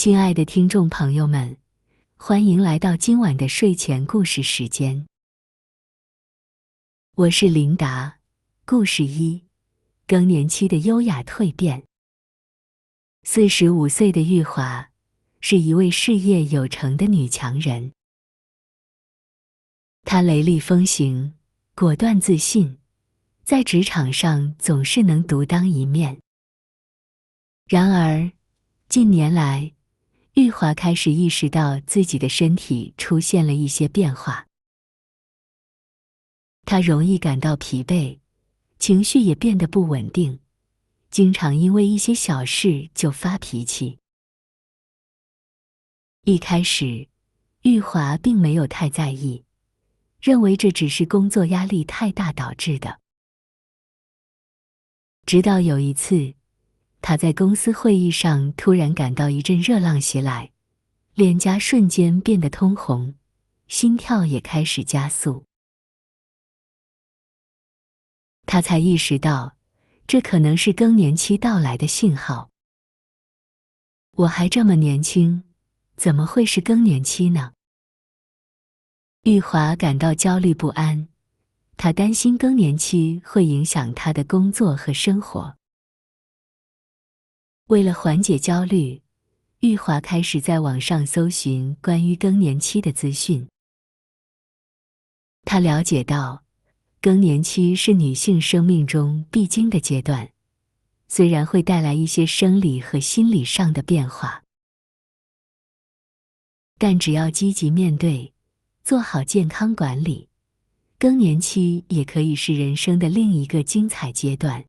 亲爱的听众朋友们，欢迎来到今晚的睡前故事时间。我是琳达。故事1：更年期的优雅蜕变。45岁的玉华是一位事业有成的女强人。她雷厉风行，果断自信，在职场上总是能独当一面。然而，近年来，玉华开始意识到自己的身体出现了一些变化。她容易感到疲惫，情绪也变得不稳定，经常因为一些小事就发脾气。一开始，玉华并没有太在意，认为这只是工作压力太大导致的。直到有一次，她在公司会议上突然感到一阵热浪袭来，脸颊瞬间变得通红，心跳也开始加速。她才意识到，这可能是更年期到来的信号。我还这么年轻，怎么会是更年期呢？玉华感到焦虑不安，她担心更年期会影响她的工作和生活。为了缓解焦虑，玉华开始在网上搜寻关于更年期的资讯。她了解到，更年期是女性生命中必经的阶段，虽然会带来一些生理和心理上的变化，但只要积极面对，做好健康管理，更年期也可以是人生的另一个精彩阶段。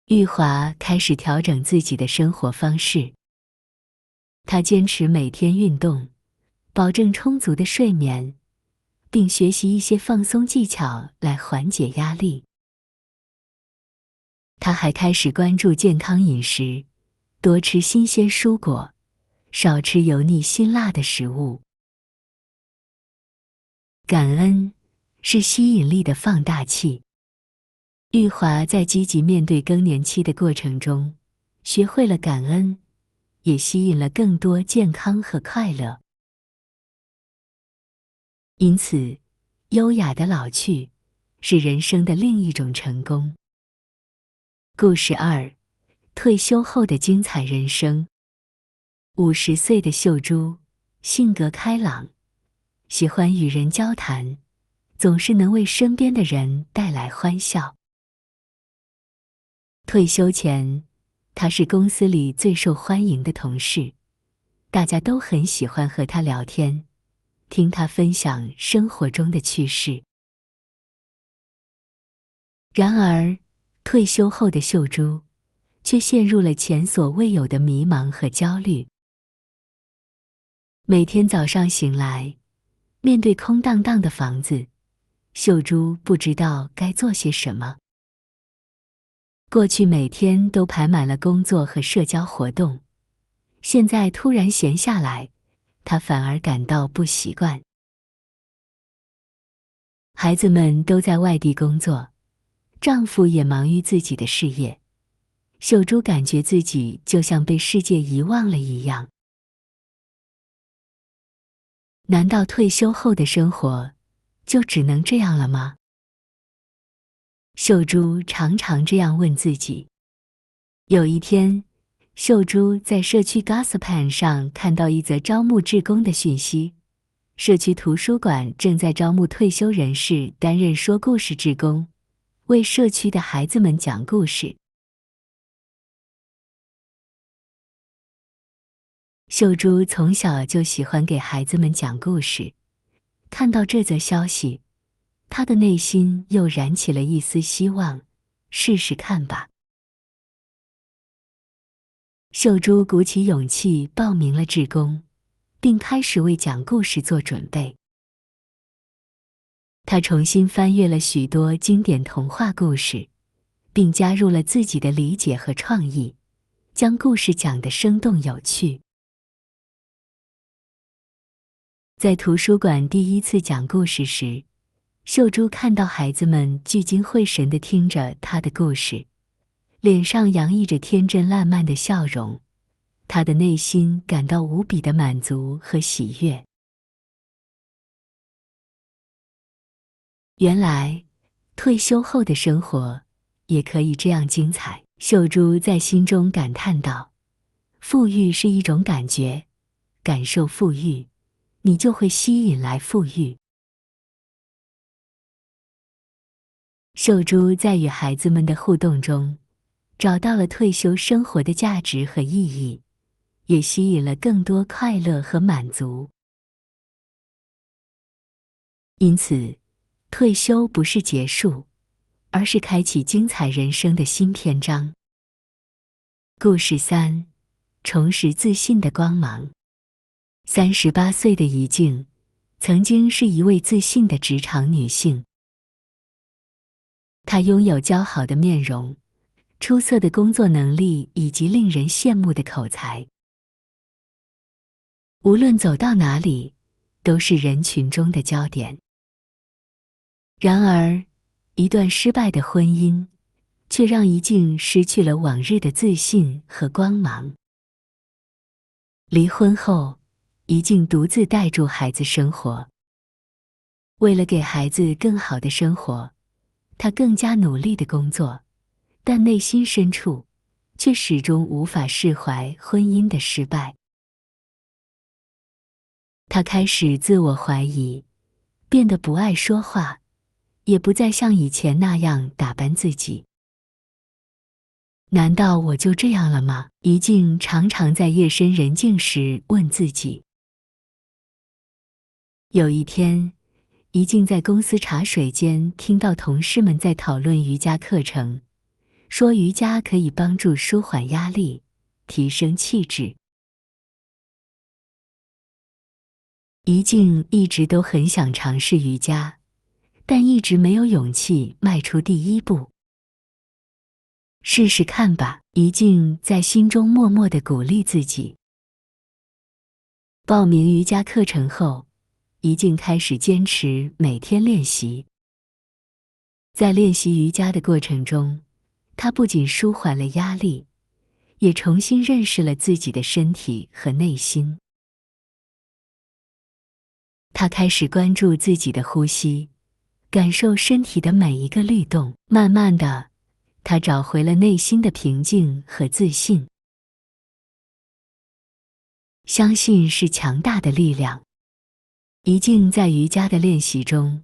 玉华开始调整自己的生活方式。她坚持每天运动，保证充足的睡眠，并学习一些放松技巧来缓解压力。她还开始关注健康饮食，多吃新鲜蔬果，少吃油腻辛辣的食物。感恩是吸引力的放大器。玉华在积极面对更年期的过程中，学会了感恩，也吸引了更多健康和快乐。因此，优雅的老去是人生的另一种成功。故事2：退休后的精彩人生。50岁的秀珠，性格开朗，喜欢与人交谈，总是能为身边的人带来欢笑。退休前，她是公司里最受欢迎的同事，大家都很喜欢和她聊天，听她分享生活中的趣事。然而，退休后的秀珠却陷入了前所未有的迷茫和焦虑。每天早上醒来，面对空荡荡的房子，秀珠不知道该做些什么。过去每天都排满了工作和社交活动，现在突然闲下来，她反而感到不习惯。孩子们都在外地工作，丈夫也忙于自己的事业，秀珠感觉自己就像被世界遗忘了一样。难道退休后的生活就只能这样了吗？秀珠常常这样问自己。有一天，秀珠在社区 Gossip 上看到一则招募志工的讯息，社区图书馆正在招募退休人士担任说故事志工，为社区的孩子们讲故事。秀珠从小就喜欢给孩子们讲故事，看到这则消息，她的内心又燃起了一丝希望，试试看吧。秀珠鼓起勇气报名了志工，并开始为讲故事做准备。她重新翻阅了许多经典童话故事，并加入了自己的理解和创意，将故事讲得生动有趣。在图书馆第一次讲故事时，秀珠看到孩子们聚精会神地听着她的故事，脸上洋溢着天真烂漫的笑容，他的内心感到无比的满足和喜悦。原来，退休后的生活也可以这样精彩。秀珠在心中感叹道：“富裕是一种感觉，感受富裕，你就会吸引来富裕。”秀珠在与孩子们的互动中，找到了退休生活的价值和意义，也吸引了更多快乐和满足。因此，退休不是结束，而是开启精彩人生的新篇章。故事3：重拾自信的光芒。38岁的怡静，曾经是一位自信的职场女性。她拥有姣好的面容、出色的工作能力以及令人羡慕的口才。无论走到哪里，都是人群中的焦点。然而，一段失败的婚姻，却让怡静失去了往日的自信和光芒。离婚后，怡静独自带住孩子生活。为了给孩子更好的生活，她更加努力地工作，但内心深处，却始终无法释怀婚姻的失败。她开始自我怀疑，变得不爱说话，也不再像以前那样打扮自己。难道我就这样了吗？怡静常常在夜深人静时问自己。有一天，怡静在公司茶水间听到同事们在讨论瑜伽课程，说瑜伽可以帮助舒缓压力，提升气质。怡静一直都很想尝试瑜伽，但一直没有勇气迈出第一步。试试看吧，怡静在心中默默地鼓励自己。报名瑜伽课程后，怡静开始坚持每天练习。在练习瑜伽的过程中，她不仅舒缓了压力，也重新认识了自己的身体和内心。她开始关注自己的呼吸，感受身体的每一个律动。慢慢的，她找回了内心的平静和自信。相信是强大的力量。怡静在瑜伽的练习中，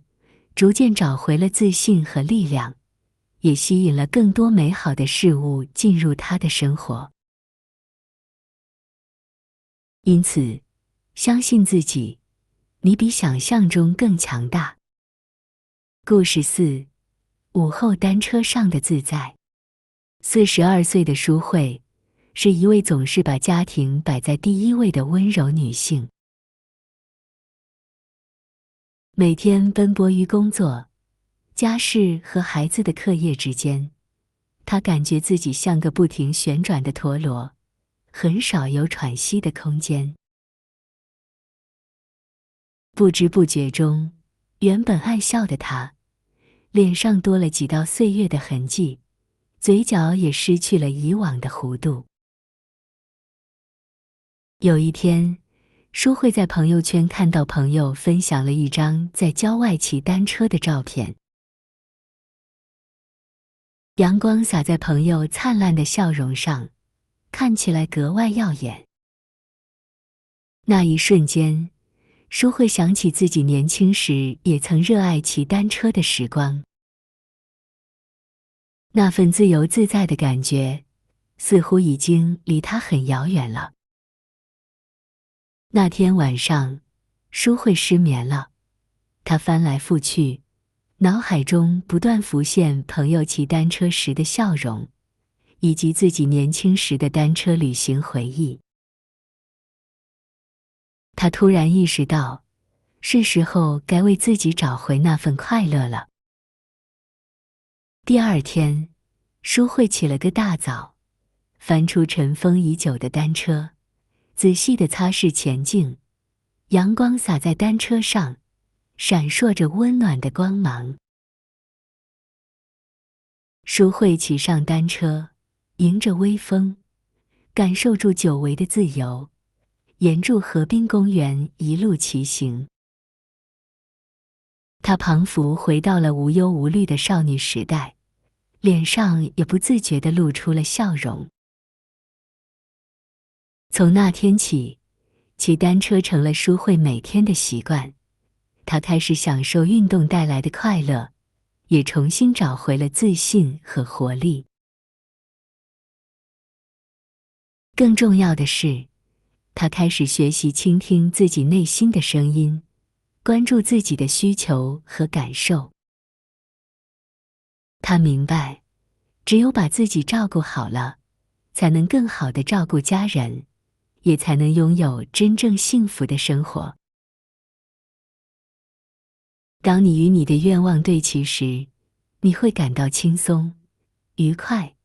逐渐找回了自信和力量，也吸引了更多美好的事物进入她的生活。因此，相信自己，你比想象中更强大。故事4：午后单车上的自在。42岁的舒慧，是一位总是把家庭摆在第一位的温柔女性。每天奔波于工作、家事和孩子的课业之间，她感觉自己像个不停旋转的陀螺，很少有喘息的空间。不知不觉中，原本爱笑的她，脸上多了几道岁月的痕迹，嘴角也失去了以往的弧度。有一天，舒慧在朋友圈看到朋友分享了一张在郊外骑单车的照片。阳光洒在朋友灿烂的笑容上，看起来格外耀眼。那一瞬间，舒慧想起自己年轻时也曾热爱骑单车的时光。那份自由自在的感觉，似乎已经离她很遥远了。那天晚上，舒慧失眠了，她翻来覆去，脑海中不断浮现朋友骑单车时的笑容，以及自己年轻时的单车旅行回忆。她突然意识到，是时候该为自己找回那份快乐了。第二天，舒慧起了个大早，翻出尘封已久的单车，仔细地擦拭前镜，阳光洒在单车上，闪烁着温暖的光芒。舒慧骑上单车，迎着微风，感受住久违的自由，沿住河滨公园一路骑行。她彷佛回到了无忧无虑的少女时代，脸上也不自觉地露出了笑容。从那天起，骑单车成了淑慧每天的习惯。她开始享受运动带来的快乐，也重新找回了自信和活力。更重要的是，她开始学习倾听自己内心的声音，关注自己的需求和感受。她明白，只有把自己照顾好了，才能更好地照顾家人，也才能拥有真正幸福的生活。当你与你的愿望对齐时，你会感到轻松、愉快，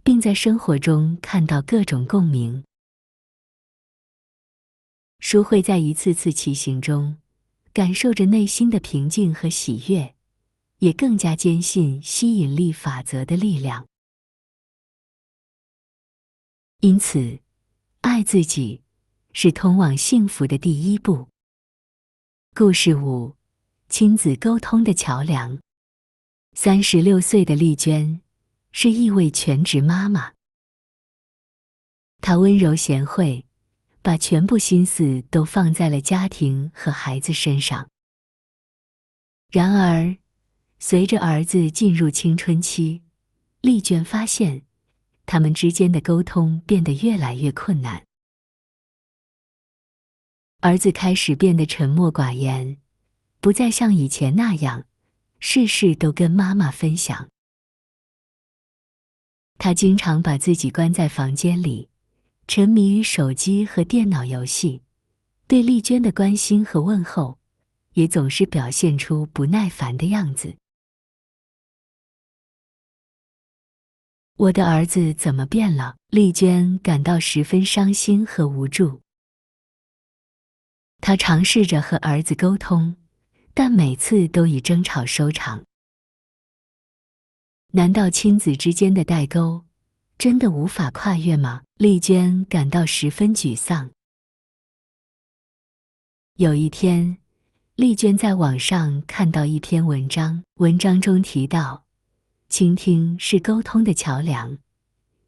并在生活中看到各种共鸣。淑慧在一次次骑行中，感受着内心的平静和喜悦，也更加坚信吸引力法则的力量。因此，爱自己是通往幸福的第一步。故事5：亲子沟通的桥梁。36岁的丽娟是一位全职妈妈，她温柔贤惠，把全部心思都放在了家庭和孩子身上。然而，随着儿子进入青春期，丽娟发现他们之间的沟通变得越来越困难。儿子开始变得沉默寡言，不再像以前那样事事都跟妈妈分享。他经常把自己关在房间里，沉迷于手机和电脑游戏，对丽娟的关心和问候也总是表现出不耐烦的样子。我的儿子怎么变了？丽娟感到十分伤心和无助。她尝试着和儿子沟通，但每次都以争吵收场。难道亲子之间的代沟真的无法跨越吗？丽娟感到十分沮丧。有一天，丽娟在网上看到一篇文章，文章中提到，倾听是沟通的桥梁，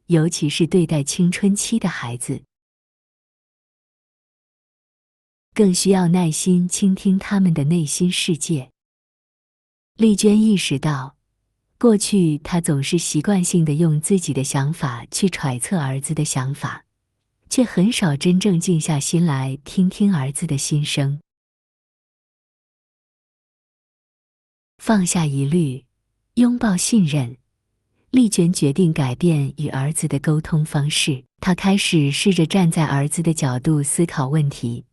尤其是对待青春期的孩子，更需要耐心倾听他们的内心世界。丽娟意识到，过去她总是习惯性地用自己的想法去揣测儿子的想法，却很少真正静下心来听听儿子的心声。放下疑虑，拥抱信任，丽娟决定改变与儿子的沟通方式。她开始试着站在儿子的角度思考问题，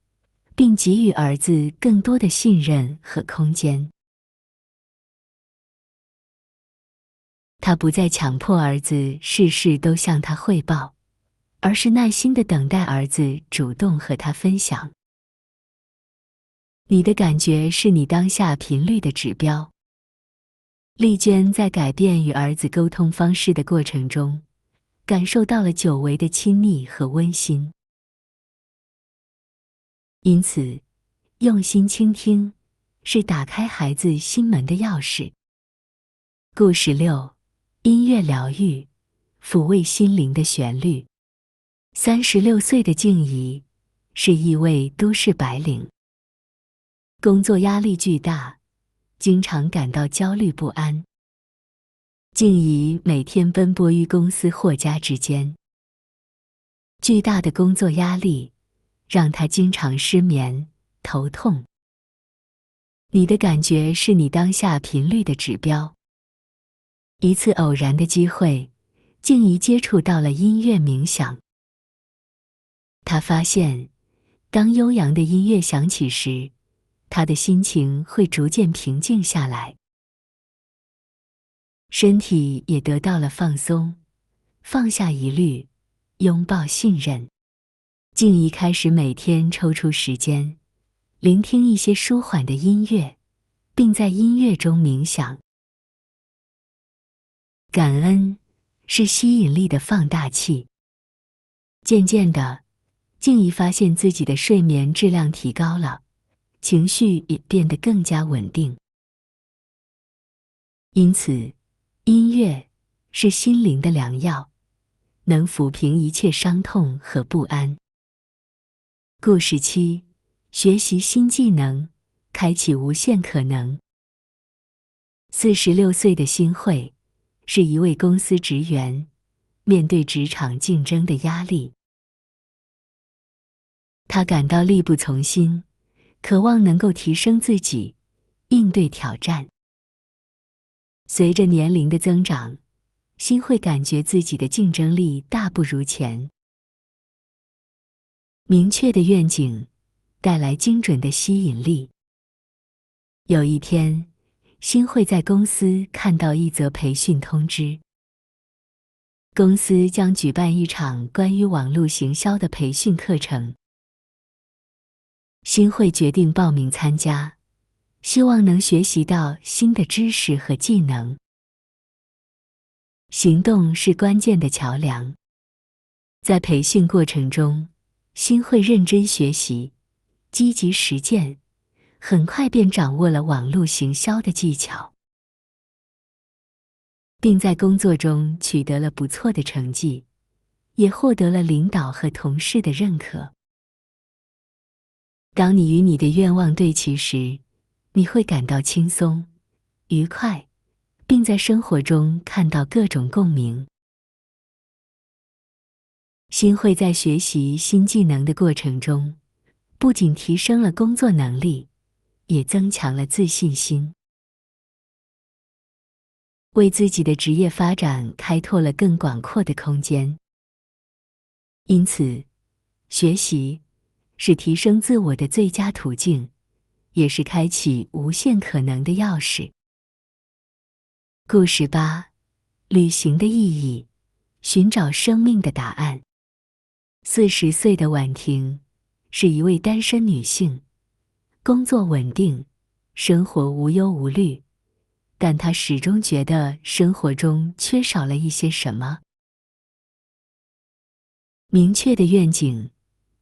并给予儿子更多的信任和空间。她不再强迫儿子事事都向她汇报，而是耐心地等待儿子主动和她分享。你的感觉是你当下频率的指标。丽娟在改变与儿子沟通方式的过程中，感受到了久违的亲密和温馨。因此，用心倾听是打开孩子心门的钥匙。故事6：音乐疗愈，抚慰心灵的旋律。36岁的静怡是一位都市白领，工作压力巨大，经常感到焦虑不安。静怡每天奔波于公司或家之间，巨大的工作压力让她经常失眠、头痛。你的感觉是你当下频率的指标。一次偶然的机会，静怡接触到了音乐冥想。她发现，当悠扬的音乐响起时，她的心情会逐渐平静下来，身体也得到了放松，放下疑虑，拥抱信任。静怡开始每天抽出时间，聆听一些舒缓的音乐，并在音乐中冥想。感恩是吸引力的放大器。渐渐的，静怡发现自己的睡眠质量提高了，情绪也变得更加稳定。因此，音乐是心灵的良药，能抚平一切伤痛和不安。故事7：学习新技能，开启无限可能。46岁的辛慧是一位公司职员，面对职场竞争的压力，他感到力不从心，渴望能够提升自己，应对挑战。随着年龄的增长，辛慧感觉自己的竞争力大不如前。明确的愿景带来精准的吸引力。有一天，辛慧在公司看到一则培训通知，公司将举办一场关于网络行销的培训课程。辛慧决定报名参加，希望能学习到新的知识和技能。行动是关键的桥梁。在培训过程中，辛慧认真学习，积极实践，很快便掌握了网络行销的技巧，并在工作中取得了不错的成绩，也获得了领导和同事的认可。当你与你的愿望对齐时，你会感到轻松、愉快，并在生活中看到各种共鸣。辛慧在学习新技能的过程中，不仅提升了工作能力，也增强了自信心，为自己的职业发展开拓了更广阔的空间。因此，学习是提升自我的最佳途径，也是开启无限可能的钥匙。故事8：旅行的意义，寻找生命的答案。40岁的婉婷是一位单身女性，工作稳定，生活无忧无虑，但她始终觉得生活中缺少了一些什么。明确的愿景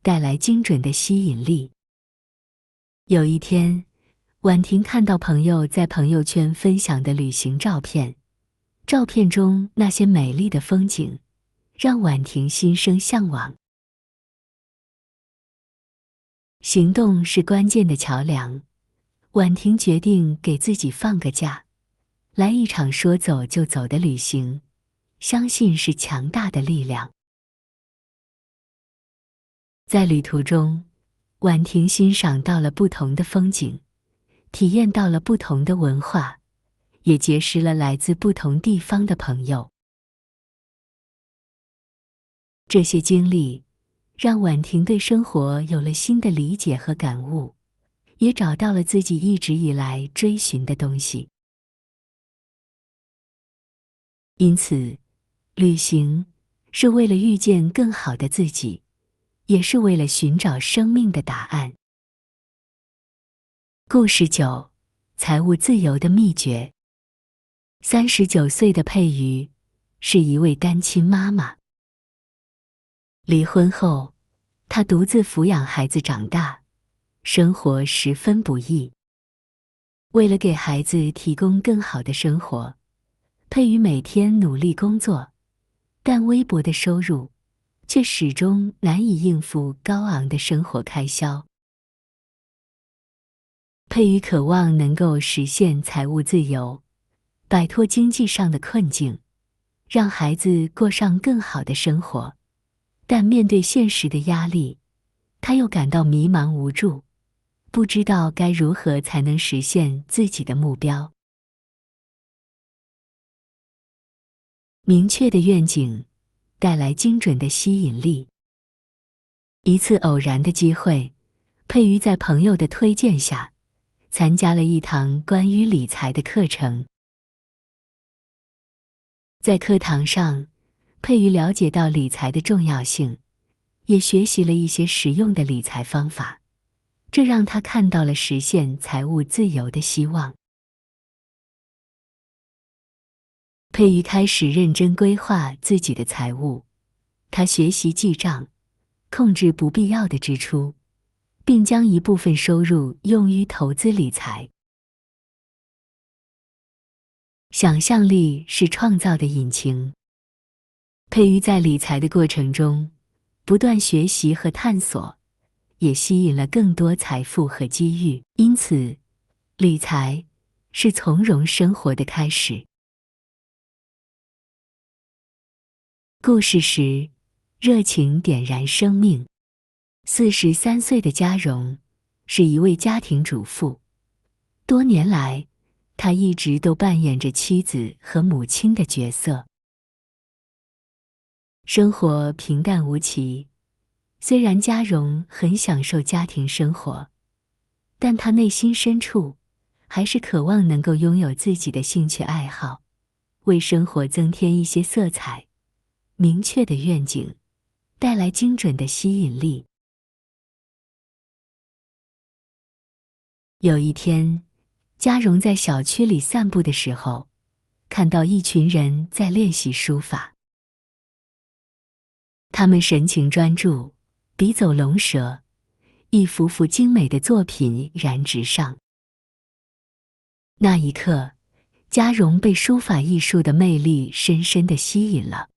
带来精准的吸引力。有一天，婉婷看到朋友在朋友圈分享的旅行照片，照片中那些美丽的风景，让婉婷心生向往。行动是关键的桥梁，婉婷决定给自己放个假，来一场说走就走的旅行，相信是强大的力量。在旅途中，婉婷欣赏到了不同的风景，体验到了不同的文化，也结识了来自不同地方的朋友。这些经历让婉婷对生活有了新的理解和感悟，也找到了自己一直以来追寻的东西。因此，旅行是为了遇见更好的自己，也是为了寻找生命的答案。故事9：财务自由的秘诀。39岁的佩瑜是一位单亲妈妈。离婚后，她独自抚养孩子长大，生活十分不易。为了给孩子提供更好的生活，佩瑜每天努力工作，但微薄的收入却始终难以应付高昂的生活开销。佩瑜渴望能够实现财务自由，摆脱经济上的困境，让孩子过上更好的生活。但面对现实的压力，他又感到迷茫无助，不知道该如何才能实现自己的目标。明确的愿景带来精准的吸引力。一次偶然的机会，佩瑜在朋友的推荐下，参加了一堂关于理财的课程。在课堂上，佩瑜了解到理财的重要性，也学习了一些实用的理财方法，这让他看到了实现财务自由的希望。佩瑜开始认真规划自己的财务，他学习记账，控制不必要的支出，并将一部分收入用于投资理财。想象力是创造的引擎。佩瑜在理财的过程中，不断学习和探索，也吸引了更多财富和机遇。因此，理财是从容生活的开始。故事10：热情点燃生命。43岁的嘉荣是一位家庭主妇，多年来，她一直都扮演着妻子和母亲的角色。生活平淡无奇，虽然嘉荣很享受家庭生活，但她内心深处还是渴望能够拥有自己的兴趣爱好，为生活增添一些色彩。明确的愿景带来精准的吸引力。有一天，嘉荣在小区里散步的时候，看到一群人在练习书法。他们神情专注，笔走龙蛇，一幅幅精美的作品燃直上。那一刻，嘉荣被书法艺术的魅力深深地吸引了。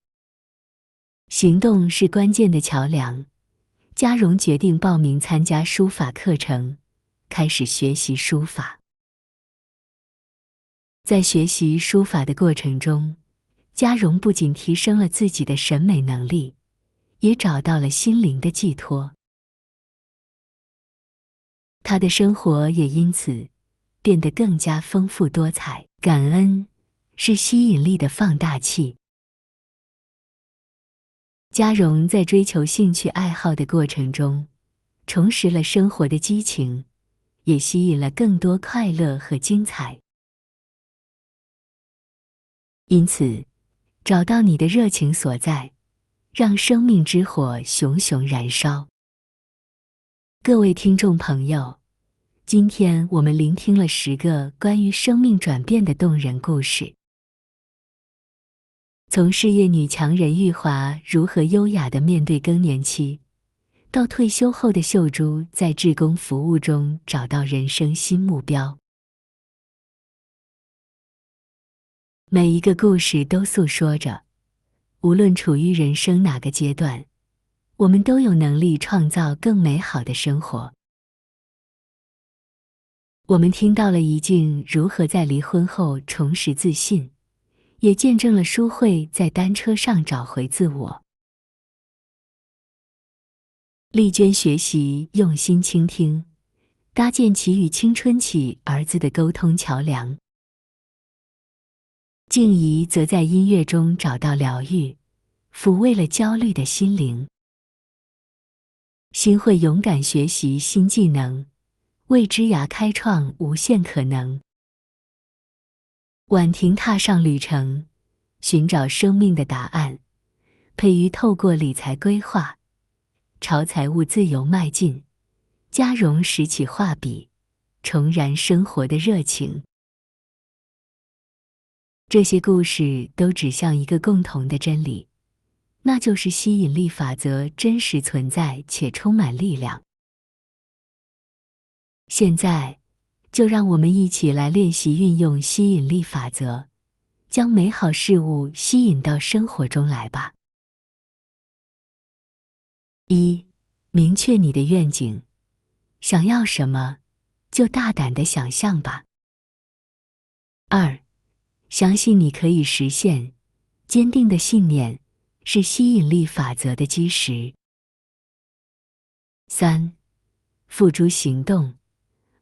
行动是关键的桥梁，嘉荣决定报名参加书法课程，开始学习书法。在学习书法的过程中，嘉荣不仅提升了自己的审美能力，也找到了心灵的寄托。他的生活也因此变得更加丰富多彩。感恩是吸引力的放大器。嘉荣在追求兴趣爱好的过程中，重拾了生活的激情，也吸引了更多快乐和精彩。因此，找到你的热情所在，让生命之火熊熊燃烧。各位听众朋友，今天我们聆听了10个关于生命转变的动人故事。从事业女强人玉华如何优雅地面对更年期，到退休后的秀珠在志工服务中找到人生新目标。每一个故事都诉说着，无论处于人生哪个阶段，我们都有能力创造更美好的生活。我们听到了怡静如何在离婚后重拾自信，也见证了淑慧在单车上找回自我。丽娟学习用心倾听，搭建起与青春期儿子的沟通桥梁。静怡则在音乐中找到疗愈，抚慰了焦虑的心灵。新慧勇敢学习新技能，为职涯开创无限可能。婉婷踏上旅程，寻找生命的答案。佩瑜透过理财规划，朝财务自由迈进。嘉荣拾起画笔，重燃生活的热情。这些故事都指向一个共同的真理，那就是吸引力法则真实存在且充满力量。现在，就让我们一起来练习运用吸引力法则，将美好事物吸引到生活中来吧。1. 明确你的愿景，想要什么，就大胆地想象吧。2. 相信你可以实现，坚定的信念是吸引力法则的基石。3. 付诸行动，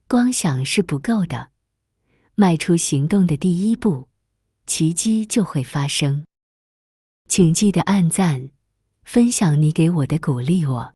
光想是不够的，迈出行动的第一步，奇迹就会发生。请记得按赞，分享你给我的鼓励我。